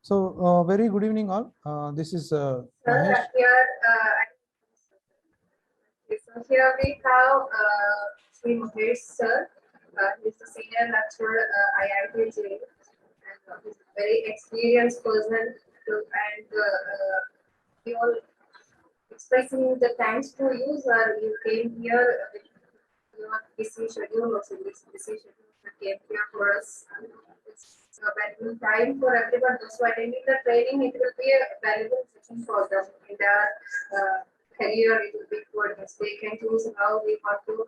Very good evening all. This is Mahesh. So here we have Sri Mahesh sir. He's the senior lecturer IIT and he's a very experienced person. And we all expressing the thanks to you, sir. You came here with your busy schedule, also busy schedule. You came here for us. It's a valuable time for everyone. Those who are attending the training, it will be a valuable session for them in their career. It will be good. They can choose how they want to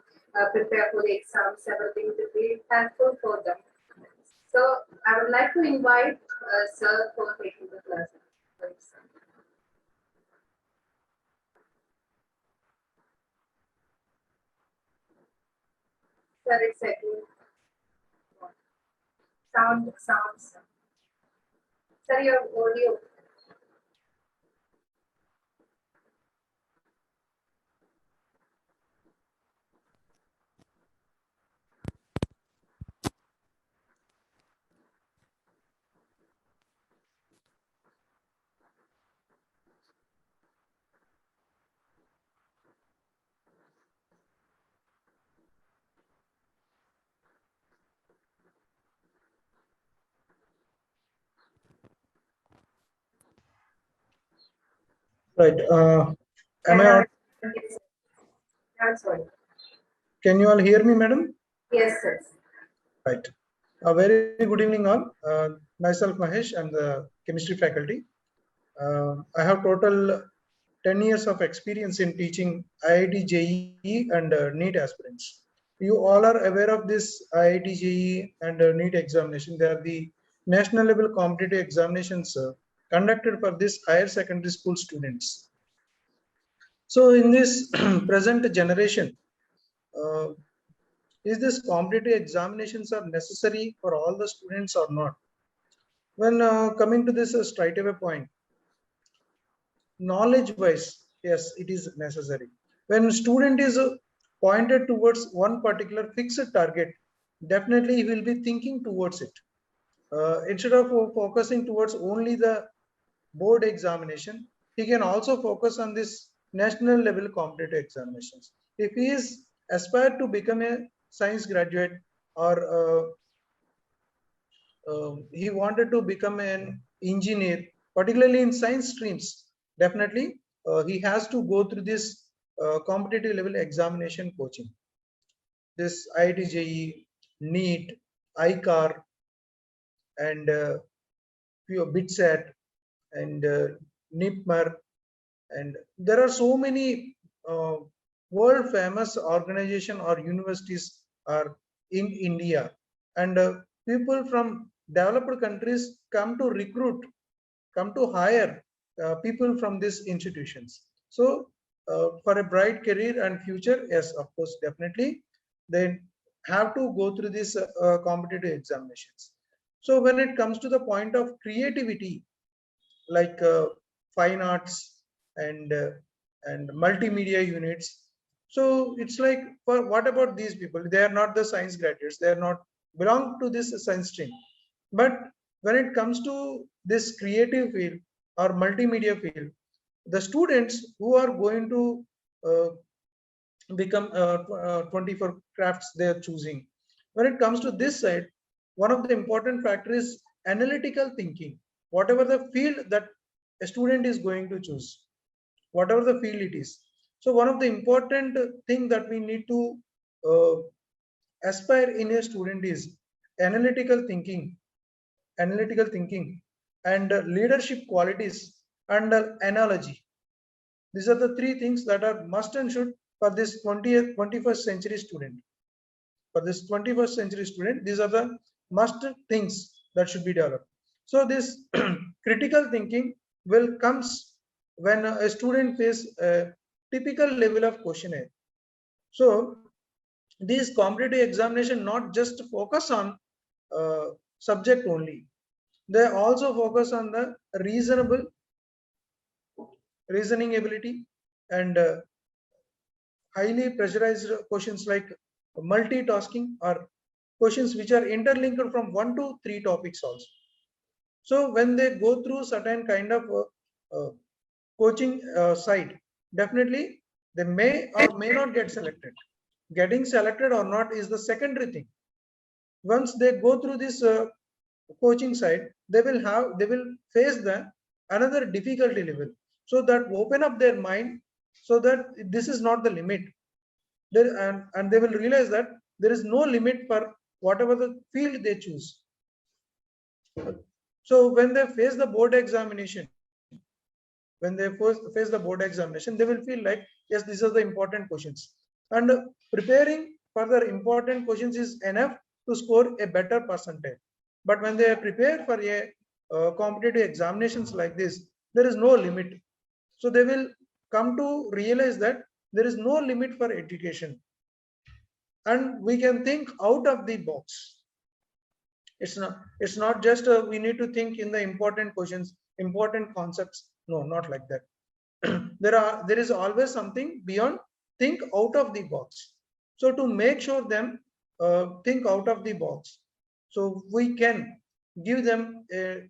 prepare for the exams. Everything will be helpful for them. So I would like to invite sir for taking the class. Sir, exactly. Sounds. Sir, your audio. Right. Am I? Sorry. Can you all hear me, madam? Yes, sir. Right. A very good evening all. Myself Mahesh. I'm the chemistry faculty. I have total 10 years of experience in teaching IIT JEE and NEET aspirants. You all are aware of this IIT JEE and NEET examination. They are the national level competitive examinations conducted for this higher secondary school students. So in this present generation, is this competitive examinations are necessary for all the students or not? When coming to this straight away point, knowledge wise, yes, it is necessary. When student is pointed towards one particular fixed target, definitely he will be thinking towards it. Instead of focusing towards only the board examination, he can also focus on this national level competitive examinations. If he is aspired to become a science graduate or he wanted to become an engineer, particularly in science streams, definitely he has to go through this competitive level examination coaching. This IIT JEE, NEET, ICAR, and BITSAT, and NIPMER, and there are so many world famous organization or universities are in India, and people from developed countries come to hire people from these institutions. So for a bright career and future, yes, of course, definitely they have to go through these competitive examinations. So when it comes to the point of creativity, like fine arts and multimedia units, so it's like, for what about these people? They are not the science graduates, they are not belong to this science stream. But when it comes to this creative field or multimedia field, the students who are going to become 24 crafts they are choosing, when it comes to this side, one of the important factor is analytical thinking. Whatever the field that a student is going to choose, whatever the field it is, so one of the important thing that we need to uh, aspire in a student is analytical thinking, and leadership qualities, and analogy. These are the three things that are must and should for this 21st century student. For this 21st century student, these are the must things that should be developed. So this critical thinking will comes when a student face a typical level of questionnaire. So these competitive examination not just focus on subject only, they also focus on the reasoning ability, and highly pressurized questions like multitasking, or questions which are interlinked from 1 to 3 topics also. So when they go through certain kind of coaching site, definitely they may or may not get selected. Getting selected or not is the secondary thing. Once they go through this coaching side, they will face the another difficulty level, so that open up their mind, so that this is not the limit there, and they will realize that there is no limit for whatever the field they choose. So when they face the board examination, when they first face the board examination, they will feel like, yes, these are the important questions, and preparing for the important questions is enough to score a better percentage. But when they are prepared for a competitive examinations like this, there is no limit. So they will come to realize that there is no limit for education, and we can think out of the box. It's not just we need to think in the important questions, important concepts. No, not like that. There is always something beyond. Think out of the box. So to make sure them think out of the box, so we can give them a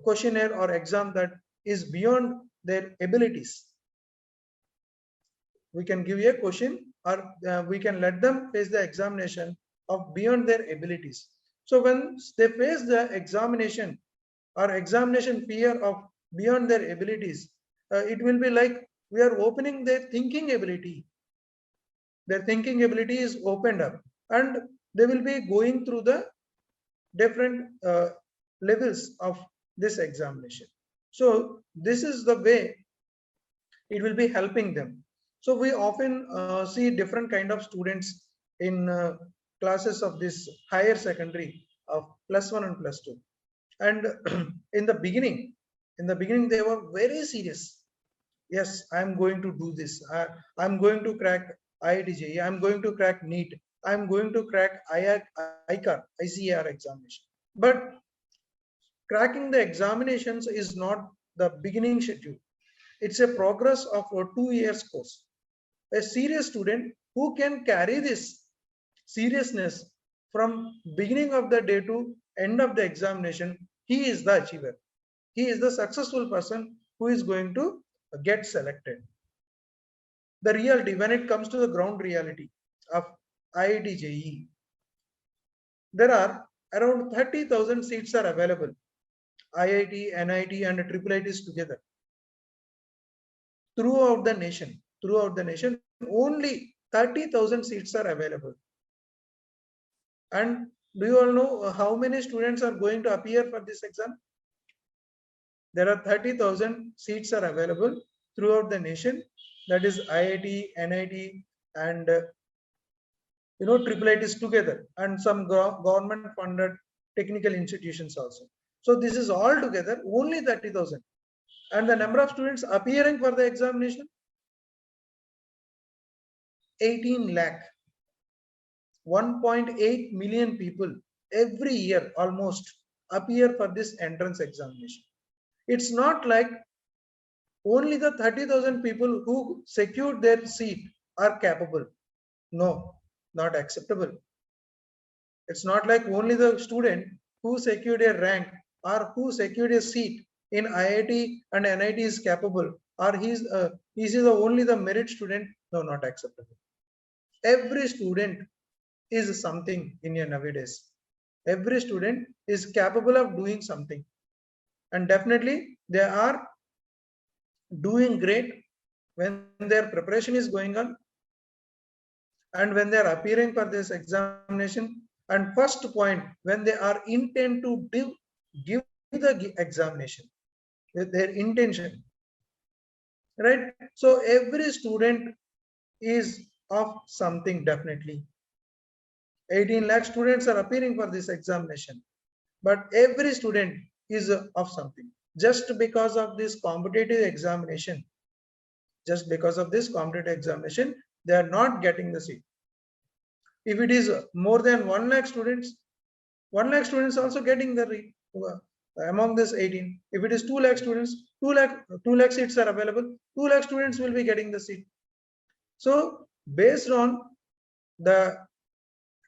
questionnaire or exam that is beyond their abilities. We can give a question, or we can let them face the examination of beyond their abilities. So when they face the examination or examination fear of beyond their abilities, it will be like we are opening their thinking ability. Their thinking ability is opened up, and they will be going through the different levels of this examination. So this is the way it will be helping them. So we often see different kind of students in classes of this higher secondary of +1 and +2, and in the beginning they were very serious. Yes, I'm going to do this. I'm going to crack IIT, I'm going to crack NEET, I'm going to crack ICAR examination. But cracking the examinations is not the beginning schedule. It's a progress of a 2 years course. A serious student who can carry this seriousness from beginning of the day to end of the examination, he is the achiever. He is the successful person who is going to get selected. The reality, when it comes to the ground reality of IIT JEE, there are around 30,000 seats are available. IIT, NIT and IIITs together. Throughout the nation, only 30,000 seats are available. And do you all know how many students are going to appear for this exam? There are 30,000 seats are available throughout the nation. That is IIT, NIT, and IIITs together, and some government funded technical institutions also. So this is all together only 30,000. And the number of students appearing for the examination, 18 lakh. 1.8 million people every year almost appear for this entrance examination. It's not like only the 30,000 people who secured their seat are capable. No, not acceptable. It's not like only the student who secured a rank or who secured a seat in IIT and NIT is capable, or he's the only the merit student. No, not acceptable. Every student is something in your nowadays. Every student is capable of doing something, and definitely they are doing great when their preparation is going on and when they are appearing for this examination. And first point, when they are intent to give the examination with their intention, right? So every student is of something. Definitely 18 lakh students are appearing for this examination, but every student is of something. Just because of this competitive examination, they are not getting the seat. If it is more than 1 lakh students, 1 lakh students also getting the among this 18. If it is 2 lakh students, 2 lakh seats are available, 2 lakh students will be getting the seat. So based on the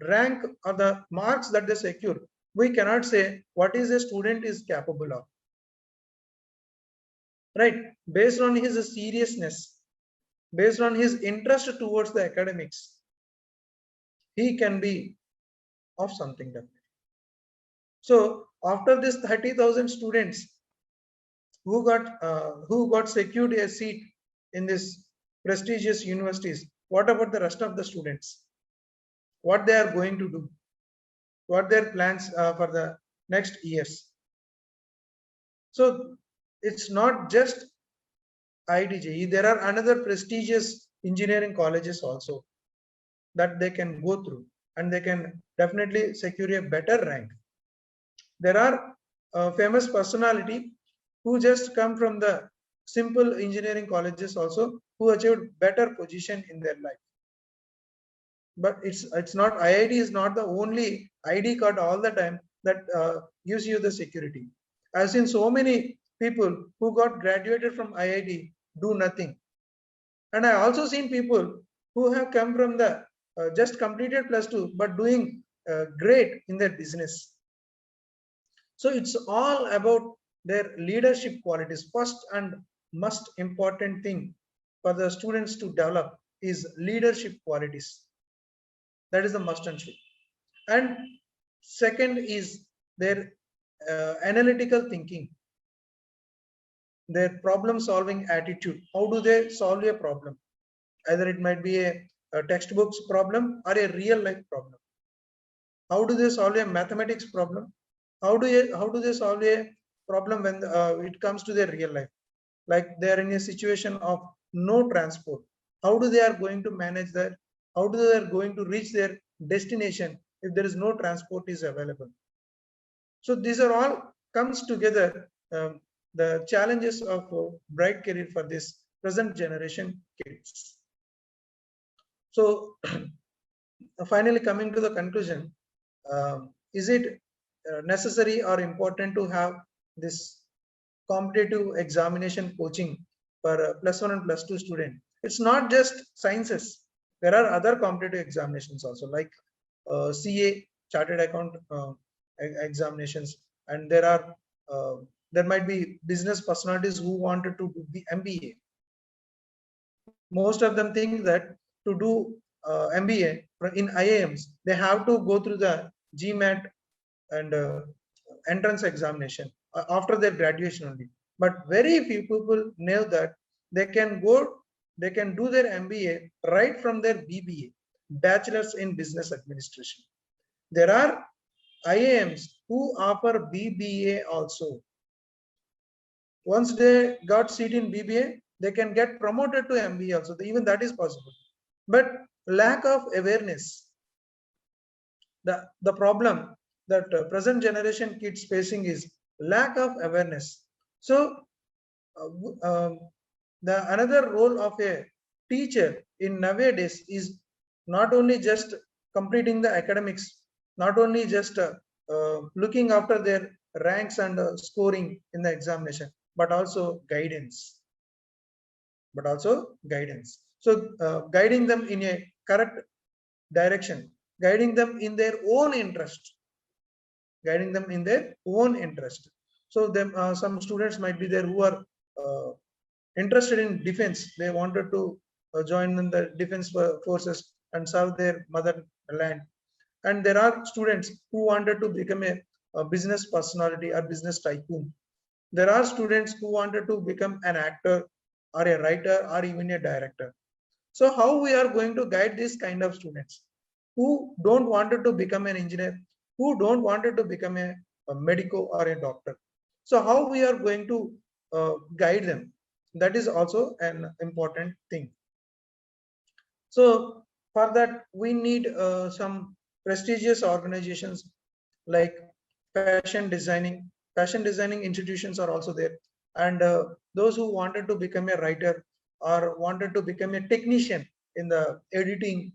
rank or the marks that they secure, we cannot say what is a student is capable of, right? Based on his seriousness, based on his interest towards the academics, he can be of something definitely. So after this 30,000 students who got secured a seat in this prestigious universities, what about the rest of the students? What they are going to do? What their plans for the next years? So it's not just IDJ. There are another prestigious engineering colleges also that they can go through, and they can definitely secure a better rank. There are famous personality who just come from the simple engineering colleges also, who achieved better position in their life. But it's not, IIT is not the only ID card all the time that gives you the security. I've seen so many people who got graduated from IIT do nothing, and I also seen people who have come from the just completed +2 but doing great in their business. So it's all about their leadership qualities. First and most important thing for the students to develop is leadership qualities. That is the must and should. And second is their analytical thinking, their problem solving attitude. How do they solve a problem? Either it might be a textbook's problem or a real life problem. How do they solve a mathematics problem? How do they solve a problem when it comes to their real life? Like they are in a situation of no transport. How do they are going to manage that? How do they are going to reach their destination if there is no transport is available? So these are all comes together, the challenges of bright career for this present generation kids. So finally coming to the conclusion, is it necessary or important to have this competitive examination coaching for +1 and +2 student? It's not just sciences. There are other competitive examinations also, like CA, chartered account examinations, and there might be business personalities who wanted to do the MBA. Most of them think that to do MBA in IIMs, they have to go through the GMAT and entrance examination after their graduation only. But very few people know that they can do their MBA right from their BBA, Bachelor's in Business Administration. There are IIMs who offer BBA also. Once they got seat in BBA, they can get promoted to MBA also. Even that is possible. But lack of awareness, the problem that present generation kids facing is lack of awareness. So the another role of a teacher in nowadays is not only just completing the academics, not only just looking after their ranks and scoring in the examination, but also guidance. So guiding them in a correct direction, guiding them in their own interest. So some students might be there who are interested in defense. They wanted to join in the defense forces and serve their motherland. And there are students who wanted to become a business personality or business tycoon. There are students who wanted to become an actor or a writer or even a director. So how we are going to guide this kind of students who don't wanted to become an engineer, who don't wanted to become a medico or a doctor? So how we are going to guide them? That is also an important thing. So for that, we need some prestigious organizations like fashion designing institutions are also there, and those who wanted to become a writer or wanted to become a technician in the editing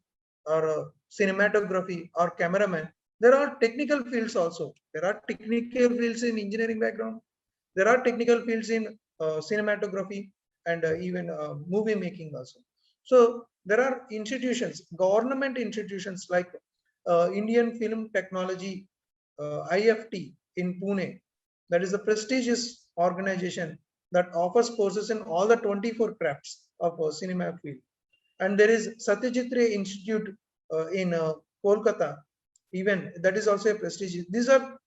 or cinematography or cameraman. There are technical fields also. There are technical fields in engineering background. There are technical fields in cinematography and even movie making also. So there are institutions, government institutions like Indian Film Technology IFT in Pune. That is a prestigious organization that offers courses in all the 24 crafts of cinema field. And there is Satyajit Ray Institute in Kolkata, even that is also a prestigious. These are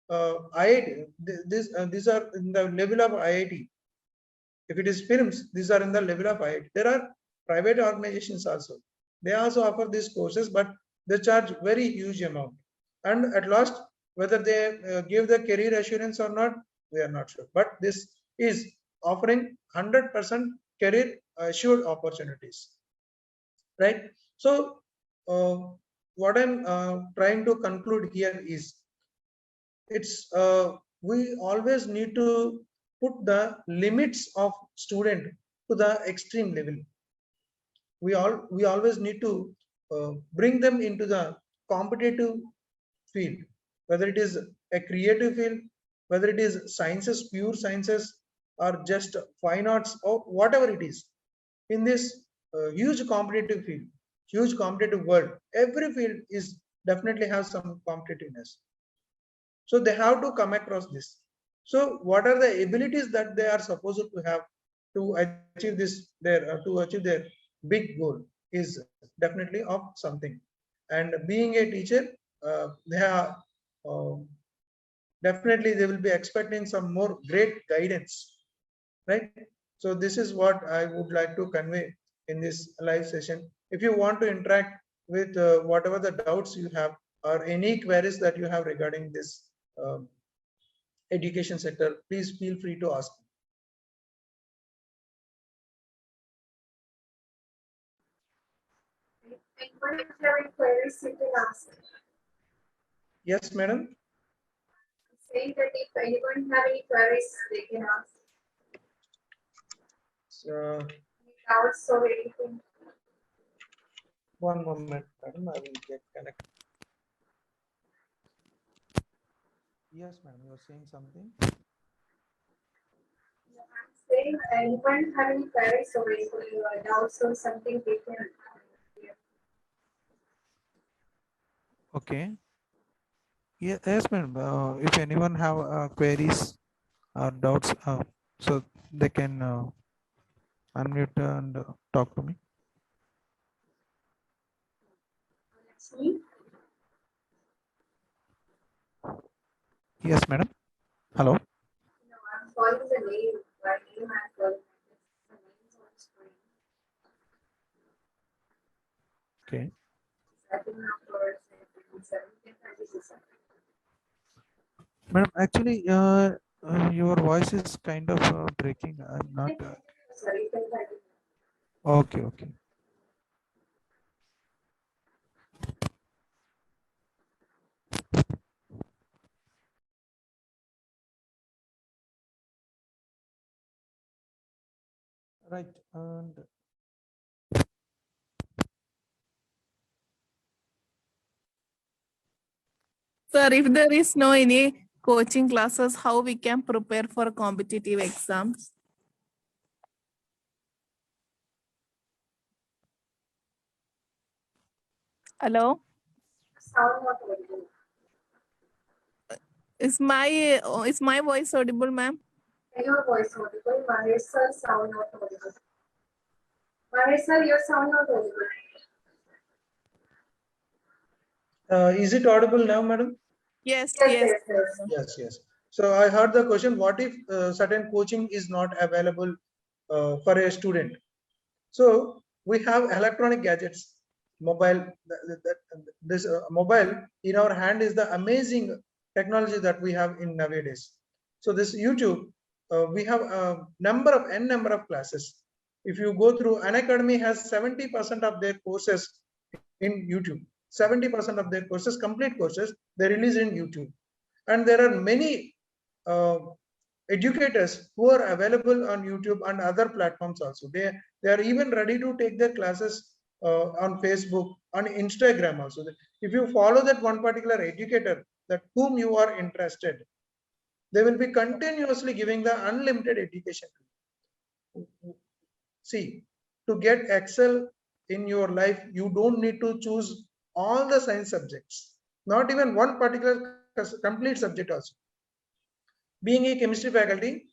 IIT. These are in the level of IIT. If it is films, these are in the level of IIT. There are private organizations also. They also offer these courses, but they charge very huge amount. And at last, whether they give the career assurance or not, we are not sure. But this is offering 100% career assured opportunities, right? So, what I'm trying to conclude here is, it's we always need to put the limits of student to the extreme level. We always need to bring them into the competitive field, whether it is a creative field, whether it is sciences, pure sciences, or just fine arts, or whatever it is. In this huge competitive field, huge competitive world, every field is definitely has some competitiveness. So they have to come across this. So what are the abilities that they are supposed to have to achieve this, to achieve their big goal is definitely of something. And being a teacher, they are definitely they will be expecting some more great guidance, right? So this is what I would like to convey in this live session. If you want to interact with whatever the doubts you have or any queries that you have regarding this education sector, please feel free to ask. Anyone have any queries, you can ask. Yes, madam. Saying that if anyone have any queries, they can ask. Any doubts or anything. One moment, madam, I will get connected. Yes, madam, you are saying something. I'm saying anyone have any queries or any doubts or something, they can. Okay. Yeah, yes, madam. If anyone have queries or doubts, so they can unmute and talk to me. That's me. Yes, madam. Hello. No, I'm calling the name. By name I'm calling. The names on screen. Okay. Setting up for 17:36. Madam, actually, your voice is kind of breaking. I'm not. Sorry, you can continue. Okay, okay. Right. And Sir, if there is no any coaching classes, how we can prepare for competitive exams? Hello, Sound not audible. is my voice audible, ma'am? Your voice audible. Mahesh sir, sound not audible. Mahesh sir, your sound not audible. Is it audible now, madam? Yes, Yes, yes. yes, yes. Yes, yes. So I heard the question, what if certain coaching is not available for a student? So we have electronic gadgets, mobile. This mobile in our hand is the amazing technology that we have in nowadays. So this YouTube, we have a n number of classes. If you go through, an academy has 70% of their courses in YouTube. 70% of their courses, complete courses, they release in YouTube. And there are many educators who are available on YouTube and other platforms also. They are even ready to take their classes on Facebook, on Instagram also. If you follow that one particular educator, that whom you are interested, they will be continuously giving the unlimited education. See, to get excel in your life, you don't need to choose all the science subjects. Not even one particular complete subject also. Being a chemistry faculty,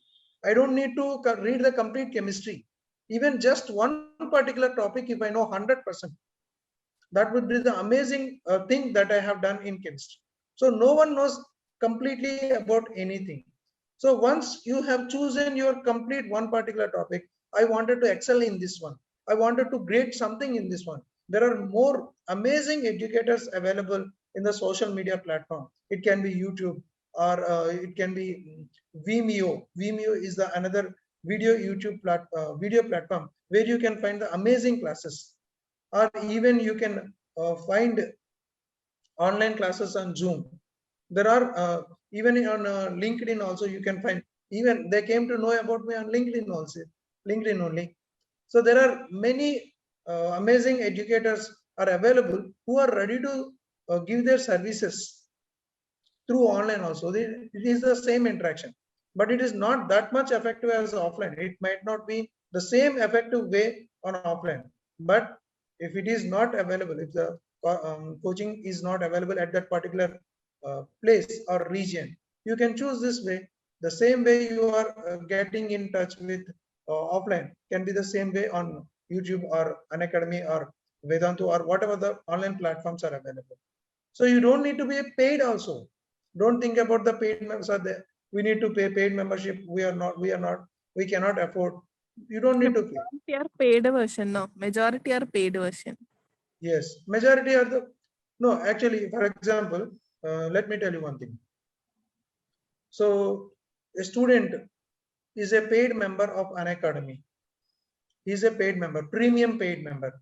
I don't need to read the complete chemistry. Even just one particular topic, if I know 100%, that would be the amazing thing that I have done in chemistry. So no one knows completely about anything. So once you have chosen your complete one particular topic, I wanted to excel in this one. I wanted to grade something in this one. There are more amazing educators available in the social media platform. It can be YouTube or it can be Vimeo. Vimeo is the another video YouTube video platform where you can find the amazing classes, or even you can find online classes on Zoom. There are even on LinkedIn also you can find. Even they came to know about me on LinkedIn also, LinkedIn only. So there are many amazing educators are available who are ready to give their services through online also. It is the same interaction, but it is not that much effective as offline. It might not be the same effective way on offline, but if it is not available, if the coaching is not available at that particular place or region, you can choose this way. The same way you are getting in touch with offline can be the same way on YouTube or Unacademy or Vedantu or whatever the online platforms are available. So you don't need to be paid also. Don't think about the paid members are there. We need to pay paid membership. We cannot afford. You don't need to pay. Majority are paid version, no. Majority are paid version. Yes, majority are the, no, actually, for example, let me tell you one thing. So a student is a paid member of an academy. He is a paid member, premium paid member.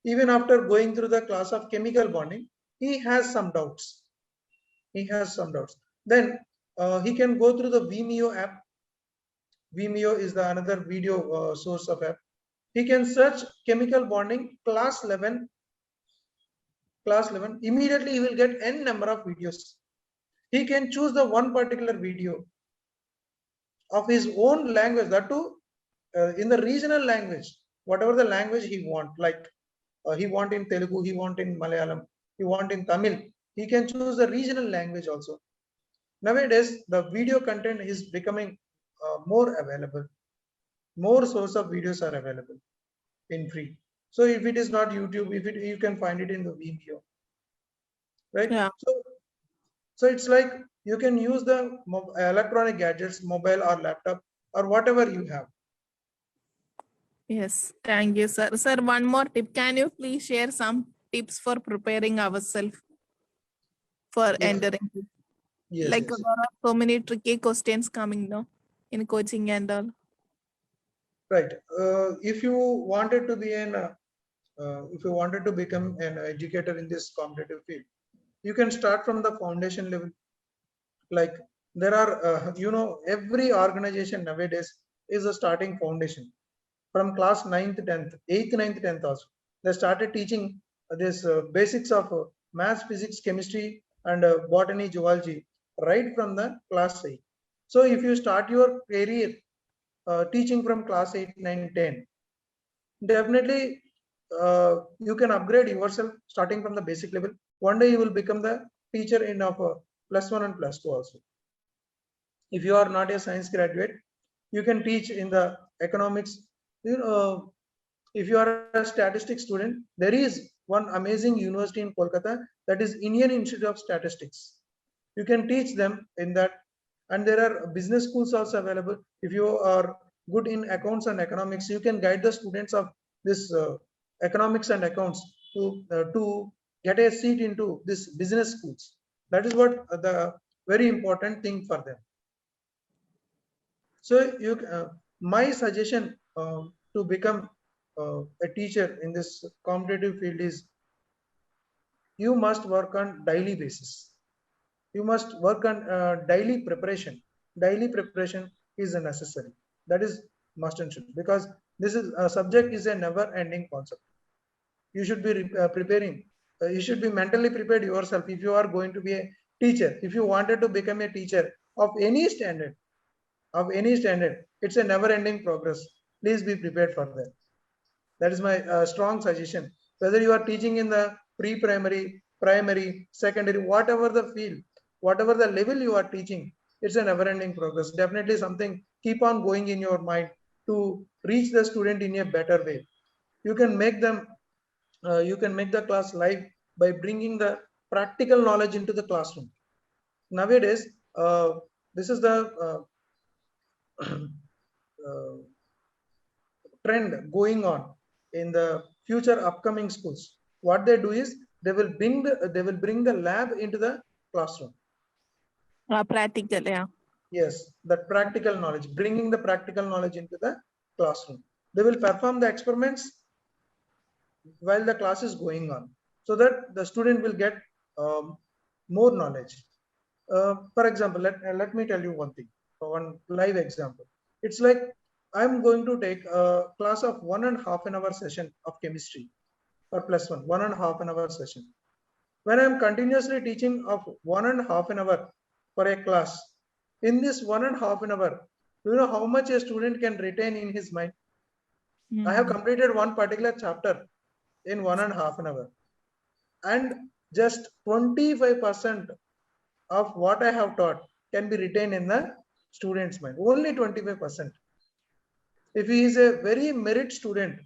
Even after going through the class of chemical bonding, he has some doubts. He has some doubts. Then he can go through the Vimeo app. Vimeo is the another video source of app. He can search chemical bonding class 11. Immediately he will get n number of videos. He can choose the one particular video of his own language, that too in the regional language, whatever the language he want, like he want in Telugu, he want in Malayalam, he want in Tamil. He can choose the regional language also. Nowadays, the video content is becoming more available. More source of videos are available in free. So if it is not YouTube, you can find it in the Vimeo, right? Yeah. So it's like you can use the electronic gadgets, mobile or laptop or whatever you have. Yes. Thank you, sir. Sir, one more tip. Can you please share some tips for preparing ourselves for entering? Yes, Like yes. there are so many tricky questions coming now in coaching and all. Right. If you wanted to be if you wanted to become an educator in this competitive field, you can start from the foundation level. Like there are, every organization nowadays is a starting foundation from class 9th, 10th, 8th, 9th, 10th also. They started teaching this basics of maths, physics, chemistry, and botany, zoology right from the class 8. So if you start your career teaching from class 8, 9, 10, definitely you can upgrade yourself starting from the basic level. One day you will become the teacher in of +1 and +2 also. If you are not a science graduate, you can teach in the economics. If you are a statistics student, there is one amazing university in Kolkata, that is Indian Institute of Statistics. You can teach them in that, and there are business schools also available. If you are good in accounts and economics, you can guide the students of this economics and accounts to get a seat into this business schools. That is what the very important thing for them. So my suggestion to become a teacher in this competitive field is you must work on daily basis. You must work on daily preparation. Daily preparation is necessary. That is must and should, because this is a subject is a never ending concept. You should be preparing. You should be mentally prepared yourself. If you are going to be a teacher, if you wanted to become a teacher of any standard, it's a never ending progress. Please be prepared for that. That is my strong suggestion. Whether you are teaching in the pre-primary, primary, secondary, whatever the field, whatever the level you are teaching, it's a never-ending progress. Definitely something keep on going in your mind to reach the student in a better way. You can make them, you can make the class live by bringing the practical knowledge into the classroom. Nowadays, this is the uh, trend going on in the future upcoming schools. What they do is they will bring the lab into the classroom. Practical, yeah. Yes, that practical knowledge, bringing the practical knowledge into the classroom. They will perform the experiments while the class is going on, so that the student will get more knowledge. For example, let me tell you one thing, one live example. It's like I'm going to take a class of 1.5 hour session of chemistry for +1, 1.5 hour session. When I'm continuously teaching of 1.5 hour for a class, in this 1.5 hour, do you know how much a student can retain in his mind? I have completed one particular chapter in 1.5 hour, and just 25% of what I have taught can be retained in the student's mind. Only 25%. If he is a very merit student,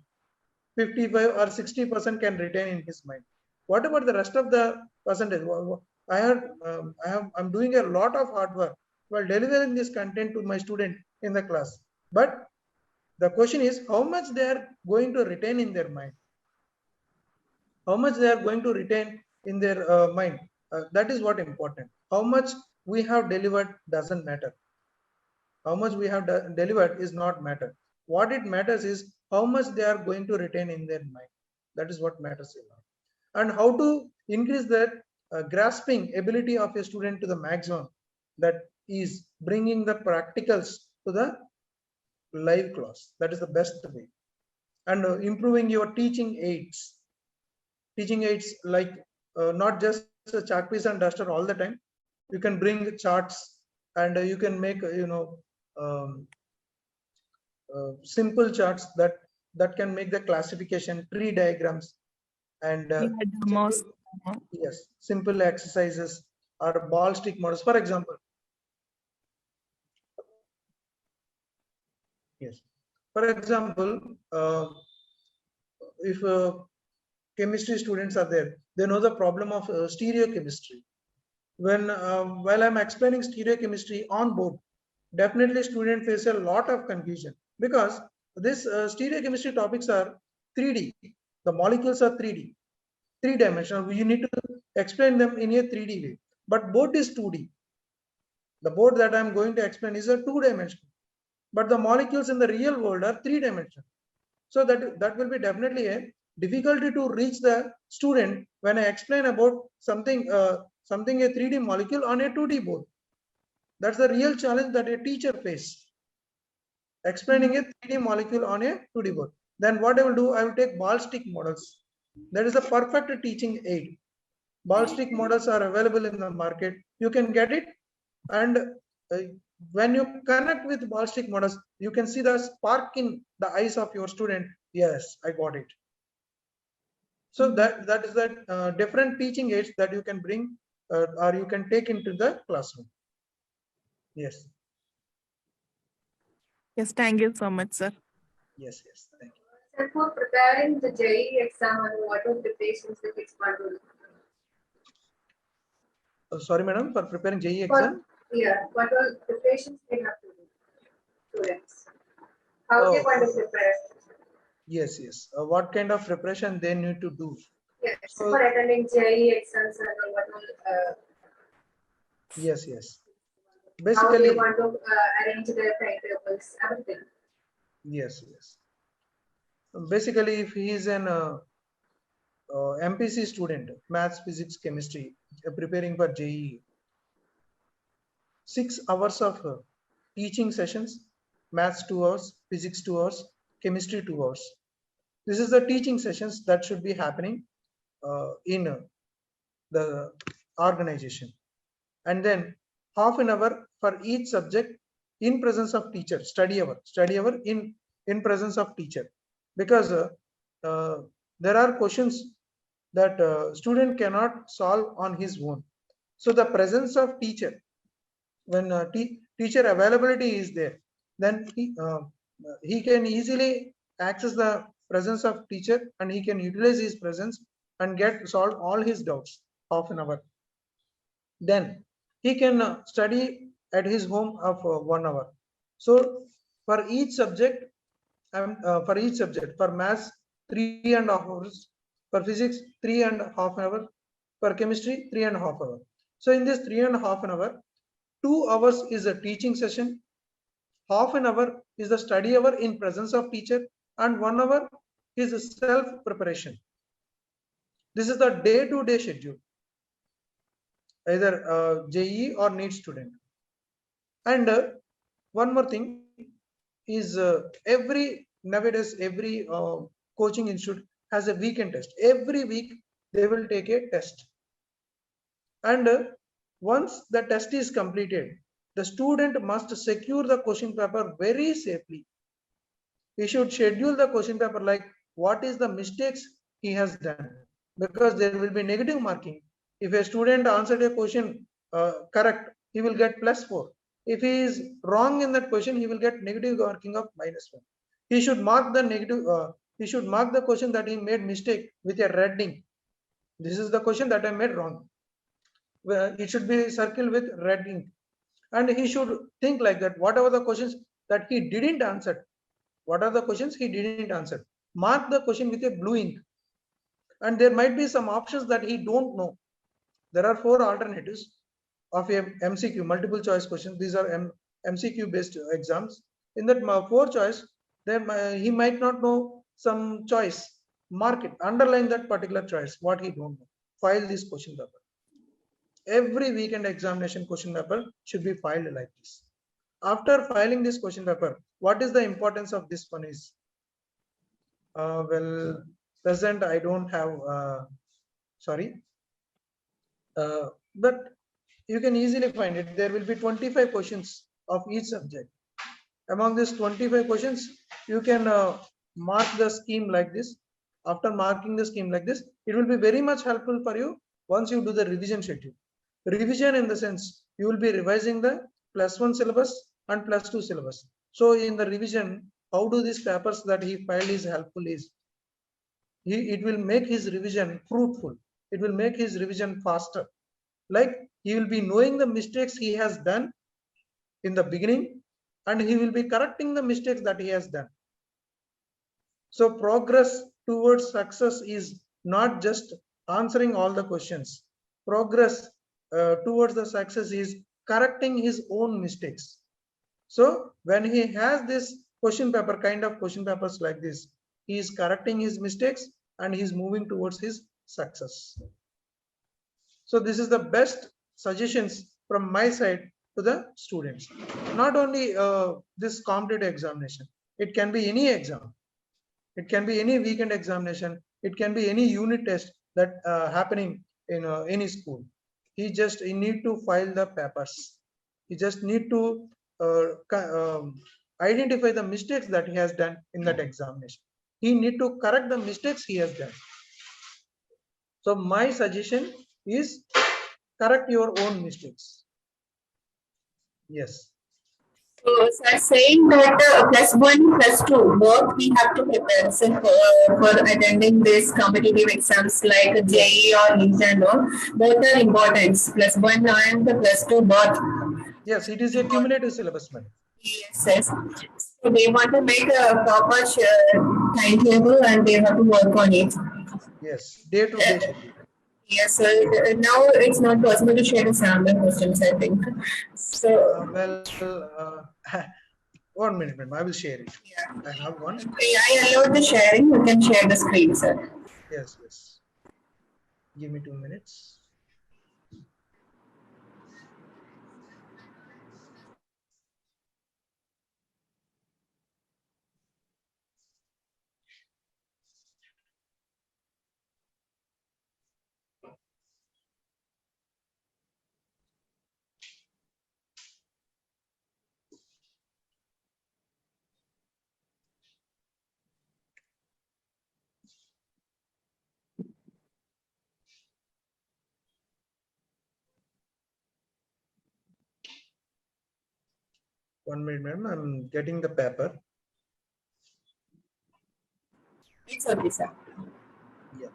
55 or 60% can retain in his mind. What about the rest of the percentage? I'm doing a lot of hard work while delivering this content to my student in the class. But the question is how much they are going to retain in their mind. How much they are going to retain in their mind. That is what important. How much we have delivered doesn't matter. How much we have delivered is not matter. What it matters is how much they are going to retain in their mind. That is what matters a lot. And how to increase that grasping ability of a student to the maximum, that is bringing the practicals to the live class. That is the best way. And improving your teaching aids like not just a chalk piece and duster all the time. You can bring charts, and you can make simple charts that can make the classification, tree diagrams, and simple exercises or ball stick models, for example. Yes, for example, if chemistry students are there, they know the problem of stereochemistry. While I'm explaining stereochemistry on board, definitely students face a lot of confusion, because this stereochemistry topics are 3D. The molecules are 3D, three-dimensional. You need to explain them in a 3D way. But board is 2D. The board that I'm going to explain is a 2-dimensional. But the molecules in the real world are 3-dimensional. So that will be definitely a difficulty to reach the student when I explain about something a 3D molecule on a 2D board. That's the real challenge that a teacher faces, explaining a 3D molecule on a 2D board. Then what I will do, I will take ball stick models. That is a perfect teaching aid. Ball stick models are available in the market. You can get it, and when you connect with ball stick models, you can see the spark in the eyes of your student. Yes, I got it. So that is that different teaching aids that you can bring or you can take into the classroom. Yes. Yes, thank you so much, sir. Yes, thank you. And for preparing the JEE exam, and what are preparations that it's going to do? Sorry, madam, for preparing JEE exam? What all preparations they have to do, students? How they want to prepare? Yes. What kind of preparation they need to do? Yes, so, for attending JEE exams and what all. Yes. Basically, how they want to arrange their timetables, everything. Yes. Basically, if he is an MPC student, maths, physics, chemistry, preparing for JEE, 6 hours of teaching sessions, maths 2 hours, physics 2 hours, chemistry 2 hours. This is the teaching sessions that should be happening in the organization. And then half an hour for each subject in presence of teacher, study hour in presence of teacher. Because there are questions that student cannot solve on his own. So the presence of teacher, when teacher availability is there, then he can easily access the presence of teacher, and he can utilize his presence and get solve all his doubts half an hour. Then he can study at his home of 1 hour. So for each subject, for maths 3.5 hours, for physics 3.5 hours, for chemistry 3.5 hours. So in this 3.5 hours, 2 hours is a teaching session, half an hour is the study hour in presence of teacher, and 1 hour is self preparation. This is the day-to-day schedule, either JE or NEET student. And one more thing is nowadays every coaching institute has a weekend test. Every week they will take a test, and once the test is completed, the student must secure the question paper very safely. He should schedule the question paper like what is the mistakes he has done, because there will be negative marking. If a student answered a question correct, he will get +4. If he is wrong in that question, he will get negative marking of -1. He should mark the negative. He should mark the question that he made mistake with a red ink. This is the question that I made wrong. It should be circled with red ink, and he should think like that. Whatever the questions that he didn't answer, what are the questions he didn't answer? Mark the question with a blue ink. And there might be some options that he don't know. There are 4 alternatives of a MCQ, multiple choice questions. These are MCQ based exams. In that 4 choice, he might not know some choice. Mark it, underline that particular choice, what he don't know. File this question paper. Every weekend examination question paper should be filed like this. After filing this question paper, what is the importance of this one is, well, present I don't have, sorry, but you can easily find it. There will be 25 questions of each subject. Among these 25 questions, you can mark the scheme like this. After marking the scheme like this, it will be very much helpful for you once you do the revision schedule. Revision in the sense, you will be revising the +1 syllabus and +2 syllabus. So in the revision, how do these papers that he filed is helpful is, it will make his revision fruitful. It will make his revision faster. Like he will be knowing the mistakes he has done in the beginning, and he will be correcting the mistakes that he has done. So progress towards success is not just answering all the questions. Progress towards the success is correcting his own mistakes. So when he has this question paper, kind of question papers like this, he is correcting his mistakes and he is moving towards his success. So this is the best suggestions from my side to the students. Not only this competitive examination, it can be any exam. It can be any weekend examination. It can be any unit test that happening in any school. He need to file the papers. He just need to identify the mistakes that he has done in that examination. He need to correct the mistakes he has done. So my suggestion is correct your own mistakes. Yes. So, sir, saying that +1, +2, both we have to prepare for attending these competitive exams like JE or NEET and all. Both are important. +1 and +2 both. Yes, it is a cumulative syllabus, madam. Yes, yes. So they want to make a proper timetable and they have to work on it. Yes, day to day schedule. Yes, so now it's not possible to share the sample questions, I think. So, one minute, ma'am. I will share it. yeah. I have one. I allowed the sharing. You can share the screen, sir. Yes, yes. Give me 2 minutes. 1 minute, madam. I'm getting the paper. It's okay, sir. Yeah.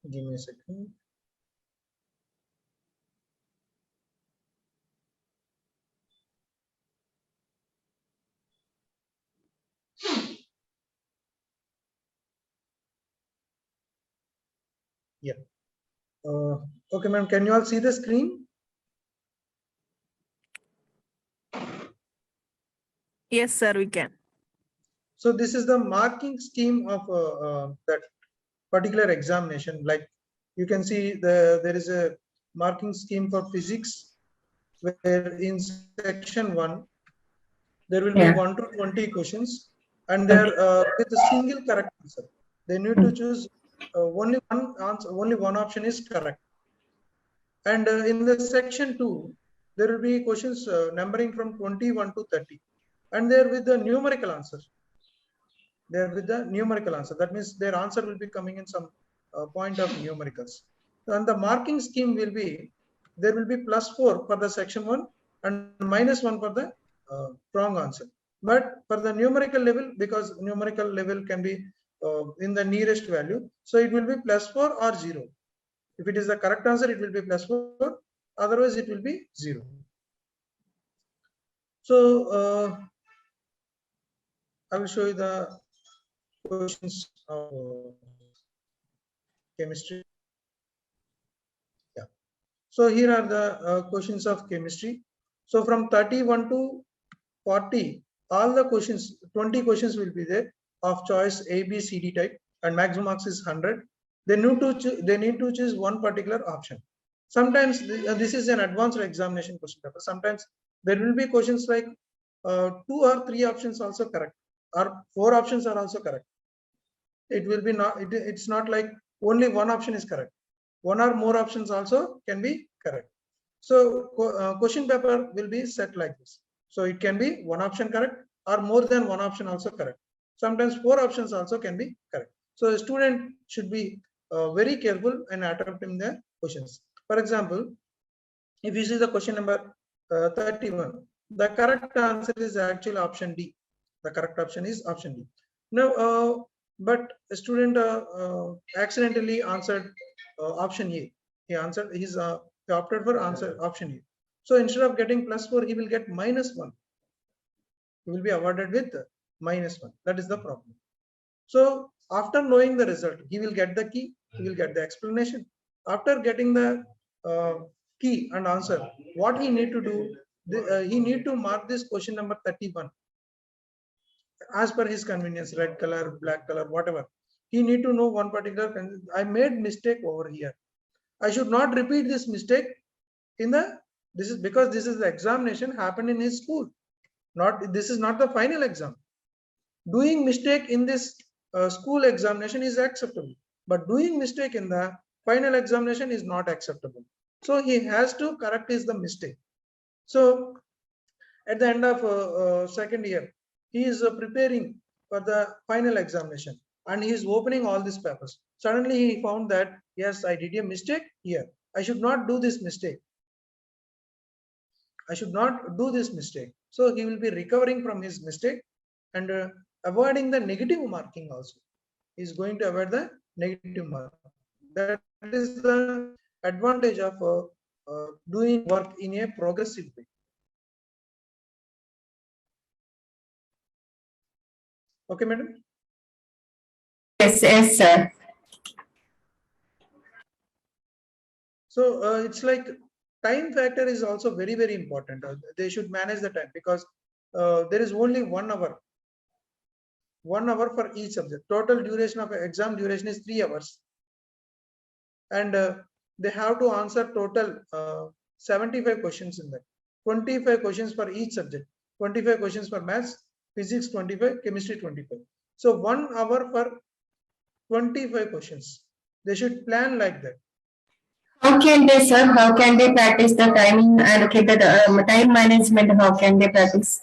Give me a second. Yeah. Okay, ma'am. Can you all see the screen? Yes, sir, we can. So this is the marking scheme of that particular examination. Like you can see there is a marking scheme for physics, where in section 1 there will be 1 to 20 questions, and they are with a single correct answer. They need to choose only one answer, only one option is correct. And in the section 2, there will be questions numbering from 21 to 30, and they are with the numerical answer. They are with the numerical answer. That means their answer will be coming in some point of numericals. And the marking scheme will be, there will be +4 for the section 1 and -1 for the wrong answer. But for the numerical level, because numerical level can be in the nearest value, so it will be +4 or 0. If it is the correct answer, it will be +4. Otherwise, it will be 0. So I will show you the questions of chemistry. Yeah. So here are the questions of chemistry. So from 31 to 40, all the questions, 20 questions will be there of choice A, B, C, D type, and maximum marks is 100. They need to choose one particular option. Sometimes this is an advanced examination question paper. Sometimes there will be questions like 2 or 3 options also correct, or 4 options are also correct. It will be not, it's not like only one option is correct. One or more options also can be correct. So question paper will be set like this. So it can be one option correct or more than one option also correct. Sometimes 4 options also can be correct. So a student should be very careful and attempting the questions. For example, if you see the question number 31, the correct answer is actually option D. The correct option is option D. Now, but a student accidentally answered option A. He answered, he opted for answer option A. So instead of getting +4, he will get -1. He will be awarded with -1. That is the problem. So after knowing the result, he will get the key, he will get the explanation. After getting the key and answer, what he need to do, he need to mark this question number 31 as per his convenience, red color, black color, whatever. He need to know one particular, I made mistake over here. I should not repeat this mistake in the, this is because this is the examination happened in his school. Not, this is not the final exam. Doing mistake in this school examination is acceptable, but doing mistake in the final examination is not acceptable. So he has to correct his the mistake. So at the end of second year, he is preparing for the final examination and he is opening all these papers. Suddenly he found that, yes, I did a mistake here. I should not do this mistake. I should not do this mistake. So he will be recovering from his mistake and avoiding the negative marking also. He is going to avoid the negative mark. That is the advantage of doing work in a progressive way. Okay, madam. Yes, yes, sir. So it's like time factor is also very, very important. They should manage the time because there is only 1 hour. 1 hour for each subject. Total duration of exam duration is 3 hours. And they have to answer total 75 questions in that. 25 questions for each subject. 25 questions for maths, physics 25, chemistry 25. So 1 hour for 25 questions. They should plan like that. How can they, sir? How can they practice the timing and the time management? How can they practice?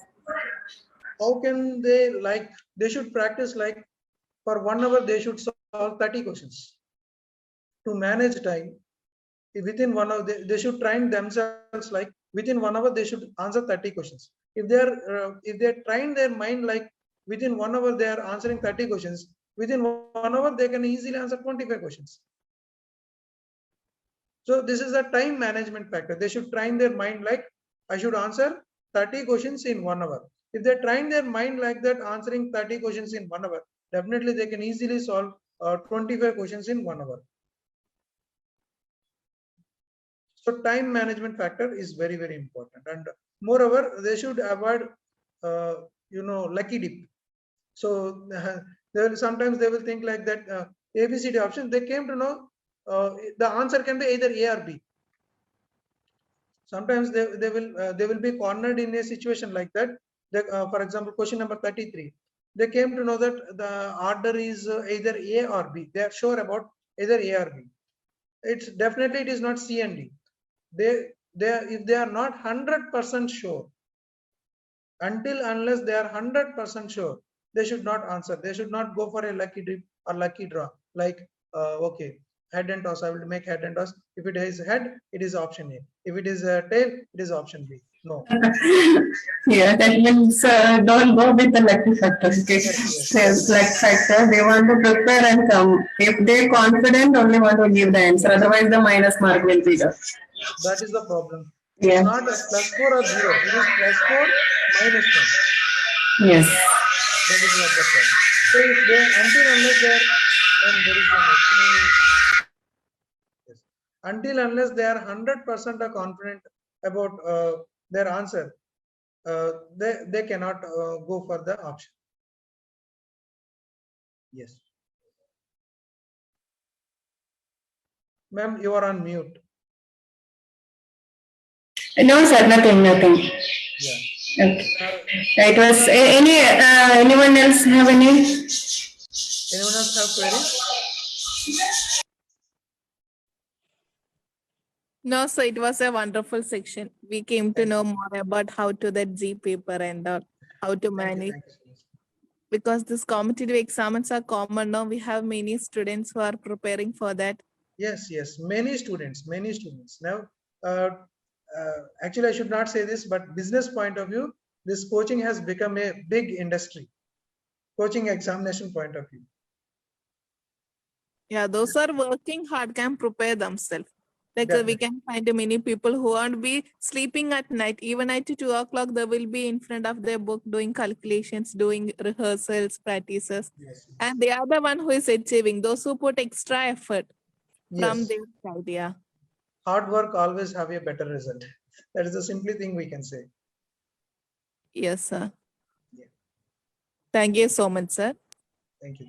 How can they they should practice like for 1 hour they should solve 30 questions. To manage time, within 1 hour they should train themselves like within 1 hour they should answer 30 questions. If they train their mind like within 1 hour they are answering 30 questions, within 1 hour they can easily answer 25 questions. So this is a time management factor. They should train their mind like I should answer 30 questions in 1 hour. If they train their mind like that, answering 30 questions in 1 hour, definitely they can easily solve 25 questions in 1 hour. So time management factor is very, very important. And moreover, they should avoid, lucky dip. So sometimes they will think like that ABCD option. They came to know the answer can be either A or B. Sometimes they will be cornered in a situation like that. For example, question number 33. They came to know that the order is either A or B. They are sure about either A or B. It's definitely it is not C and D. If they are not 100% sure, until unless they are 100% sure, they should not answer. They should not go for a lucky dip or lucky draw. Like okay, head and toss. I will make head and toss. If it is head, it is option A. If it is tail, it is option B. No. Yeah, that means don't go with the lucky factor. Okay, Yes. luck factor. They want to prepare and come. If they're confident, only want to give the answer. Otherwise, the minus mark will be there. That is the problem. Yeah. It's not a +4 or 0. It is +4 -1. Yes. That is what the problem. So if they until unless they are then there is one. So yes. Until unless they are 100% confident about their answer, they cannot go for the option. Yes. Ma'am, you are on mute. No, sir, nothing. Yeah. Okay. It was anyone else have any? Anyone else have queries? No, so it was a wonderful section. We came to know more about how to that G paper and how to manage. Thank you so much. Because these competitive exams are common now, we have many students who are preparing for that. Yes, many students. Now, actually, I should not say this, but business point of view, this coaching has become a big industry. Coaching examination point of view. Yeah, those are working hard can prepare themselves. Like we can find many people who won't be sleeping at night. Even at 2 o'clock, they will be in front of their book doing calculations, doing rehearsals, practices. Yes. And they are the one who is achieving. Those who put extra effort from their side, yeah. Hard work always have a better result. That is the simply thing we can say. Yes, sir. Yeah. Thank you so much, sir. Thank you.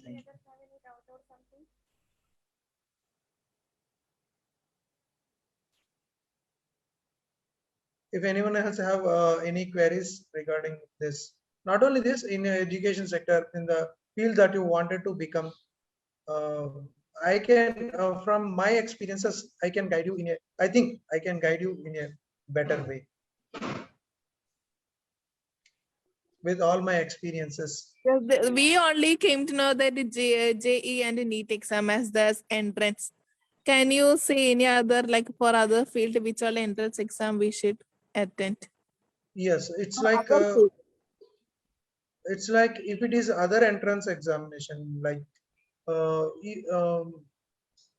If anyone else have any queries regarding this, not only this in the education sector, in the field that you wanted to become, I can, from my experiences, I can guide you I think I can guide you in a better way with all my experiences. Yes, we only came to know that the JE and the NEET exam as the entrance. Can you say any other, like for other field, which all entrance exam we should attend? Yes, it's like if it is other entrance examination, like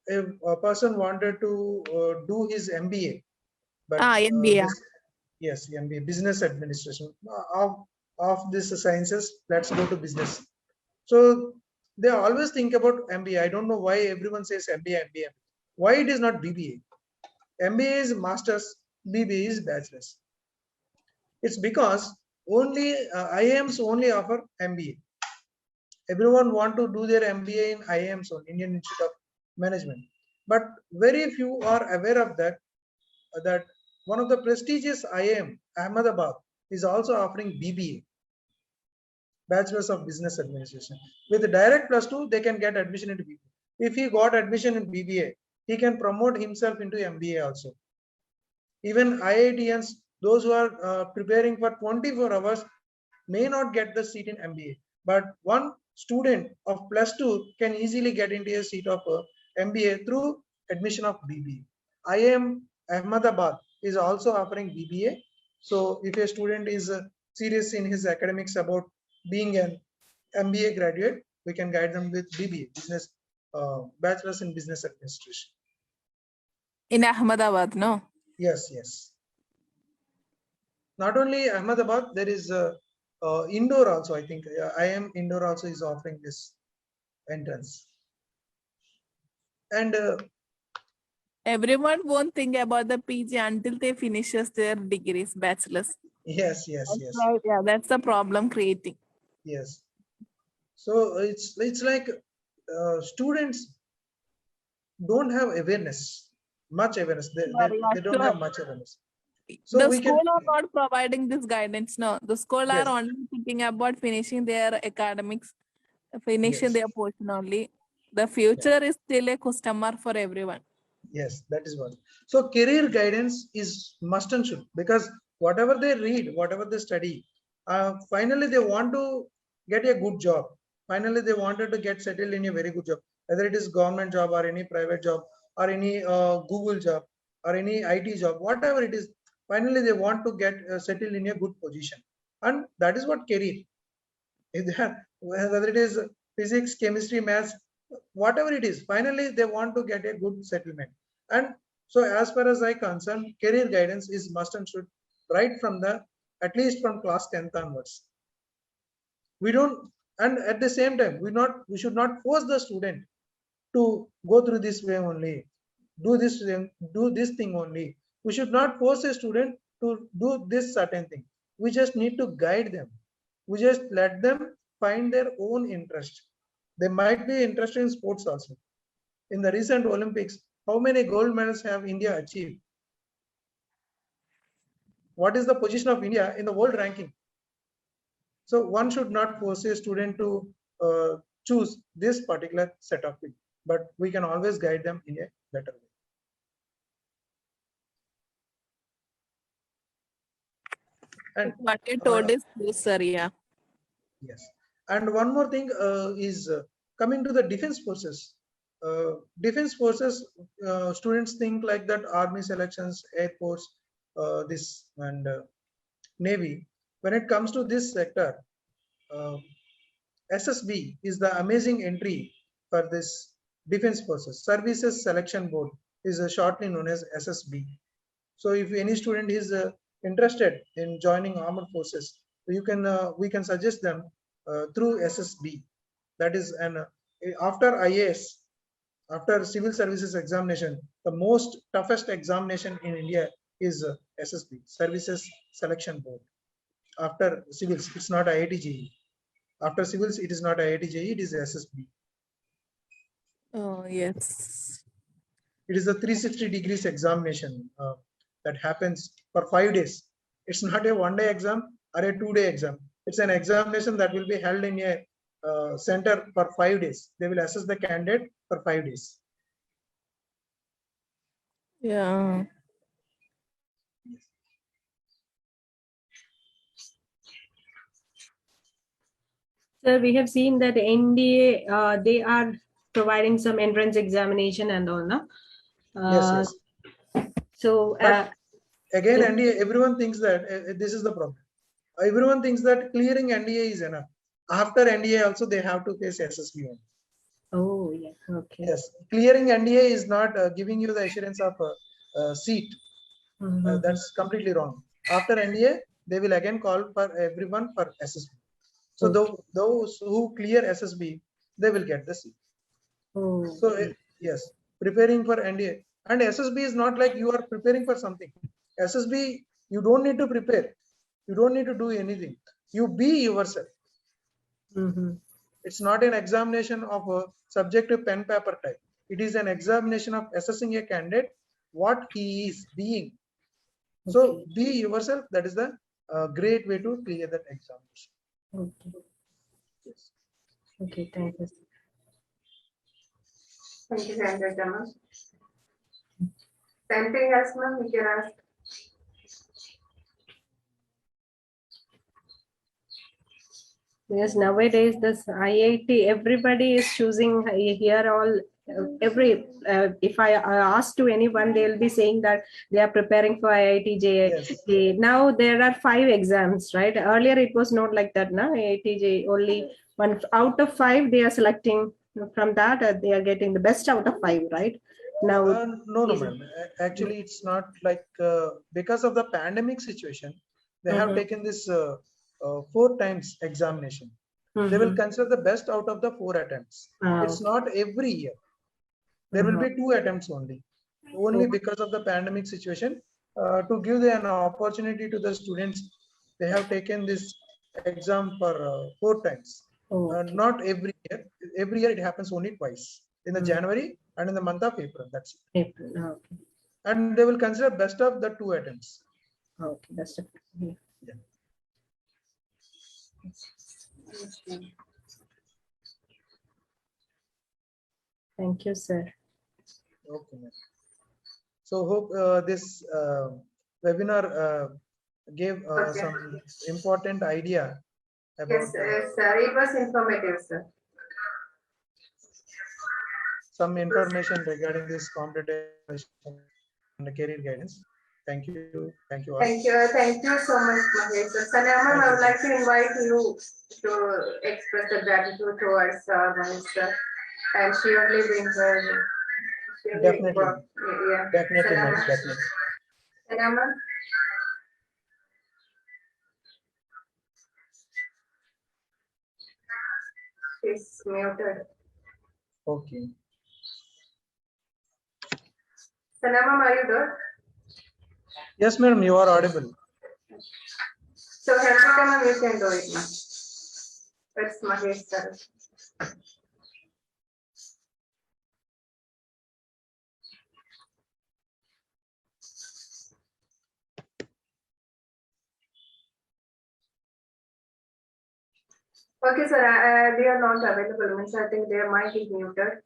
if a person wanted to do his MBA, but MBA. yes, MBA, business administration of this sciences, let's go to business. So they always think about MBA. I don't know why everyone says MBA, MBA. Why it is not BBA? MBA is masters, BBA is bachelor's. It's because only IIMs only offer MBA. Everyone want to do their MBA in IIMs, Indian Institute of Management, but very few are aware of that. That one of the prestigious IIM, Ahmedabad, is also offering BBA, Bachelor's of Business Administration. With the direct +2, they can get admission into BBA. If he got admission in BBA, he can promote himself into MBA also. Even IITians, those who are preparing for 24 hours, may not get the seat in MBA. But one student of +2 can easily get into a seat of MBA through admission of BBA. IIM Ahmedabad is also offering BBA. So if a student is serious in his academics about being an MBA graduate, we can guide them with BBA, business bachelor's in business administration. In Ahmedabad, no? Yes, yes. Not only Ahmedabad, there is Indore also. I think IIM Indore also is offering this entrance. And Everyone won't think about the PG until they finishes their degrees, bachelor's. yes, yes, That's yes, right, yeah, that's the problem creating. yes. So it's like students don't have awareness, much awareness. They don't have much awareness. So the we school can, are not providing this guidance. No, the school yes, are only thinking about finishing their academics, finishing yes, their portion only. The future is still a customer for everyone. yes, that is what. So career guidance is must and should, because whatever they read, whatever they study, finally they want to get a good job. Finally, they wanted to get settled in a very good job, whether it is government job or any private job or any Google job or any IT job, whatever it is. Finally, they want to get settled in a good position, and that is what career. Whether it is physics, chemistry, maths, whatever it is, finally they want to get a good settlement. And so as far as I concern, career guidance is must and should, right from the, at least from class 10th onwards. We don't, and at the same time, we should not force the student to go through this way only, do this thing only. We should not force a student to do this certain thing. We just need to guide them. We just let them find their own interest. They might be interested in sports also. In the recent Olympics, how many gold medals have India achieved? What is the position of India in the world ranking? So one should not force a student to choose this particular set of things, but we can always guide them in a better way. And what you told is true, sir. Yeah. yes, and one more thing is coming to the defense forces. Defense forces, students think like that army selections, air force, this and navy. When it comes to this sector, SSB is the amazing entry for this defense forces. Services Selection Board is shortly known as SSB. So if any student is interested in joining armed forces, you can we can suggest them through SSB. That is an after IAS, after civil services examination, the most toughest examination in India is SSB, Services Selection Board. After civils, it's not IIT JEE. After civils, it is not IIT JEE, it is SSB. Oh, yes. It is a 360 degrees examination that happens for 5 days. It's not a one-day exam or a 2-day exam. It's an examination that will be held in a center for 5 days. They will assess the candidate for 5 days. Yeah. Sir, we have seen that NDA, they are providing some entrance examination and all, no? Yes, yes. So, again, NDA, everyone thinks that this is the problem. Everyone thinks that clearing NDA is enough. After NDA also, they have to face SSB. Oh, yeah. Okay. Yes, clearing NDA is not giving you the assurance of a seat. Mhm. That's completely wrong. After NDA, they will again call for everyone for SSB. So those who clear SSB, they will get the seat. Oh, So yes, preparing for NDA and SSB is not like you are preparing for something. SSB, you don't need to prepare. You don't need to do anything. You be yourself. mhm. It's not an examination of a subjective pen paper type. It is an examination of assessing a candidate what he is being. So Okay. be yourself. That is the great way to clear that examination. Okay. Yes. Okay. Thank you. Thank you, Sanjay. Anything else, ma'am, you can ask? Yes, nowadays this IIT, everybody is choosing here all if I ask to anyone, they'll be saying that they are preparing for IIT Yes. JEE. Now there are 5 exams, right? Earlier it was not like that, no? IIT JEE only one out of 5 they are selecting from that. They are getting the best out of 5, right? Now, No, ma'am. Actually, it's not like because of the pandemic situation, they have taken this 4 times examination. They will consider the best out of the 4 attempts. It's not every year. There will be 2 attempts only because of the pandemic situation. To give an opportunity to the students, they have taken this exam for 4 times. Not every year. Every year it happens only twice, in the January and in the month of April. That's it. April. Okay. And they will consider best of the 2 attempts. Okay, that's it. Yeah. Yeah. Thank you, sir. Okay, ma'am. So hope this webinar gave Okay. some important idea about Yes, sir. It was informative, sir. some information regarding this competitive and career guidance. Thank you. Thank you all. Thank you so much, Mahesh. Sanya ma'am, I would like to invite you to express the gratitude towards Mahesh sir, and surely bring her. Definitely. Yeah. Definitely, Sanya ma'am. ma'am. Definitely. Sanya ma'am. She's muted. Okay. Sanya ma'am, are you there? Yes, madam, you are audible. So, Henrika ma'am, you can do it, ma'am. It's Mahesh sir. Okay, sir. They are not available. Means I think their mic is muted.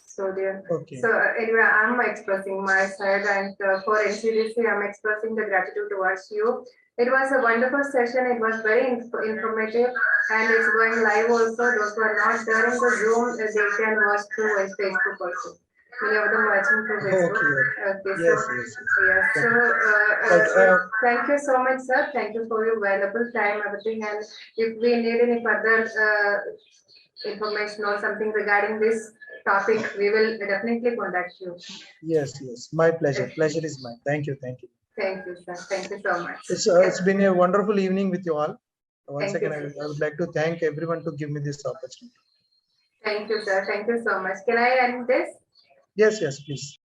So they. Okay. So anyway, I'm expressing my side, and for NCDC, I'm expressing the gratitude towards you. It was a wonderful session. It was very informative, and it's going live also. Those who are not there in the Zoom, they can watch through Facebook also. Many of them watching through Facebook. Okay. Yes. So thank you so much, sir. Thank you for your valuable time, everything. And if we need any further information or something regarding this topic, we will definitely contact you. Yes. My pleasure. Pleasure is mine. Thank you. Thank you, sir. Thank you so much. It's been a wonderful evening with you all. Once Thank again, you, I would like to thank everyone to give me this opportunity. Thank you, sir. Thank you so much. Can I end this? Yes, please.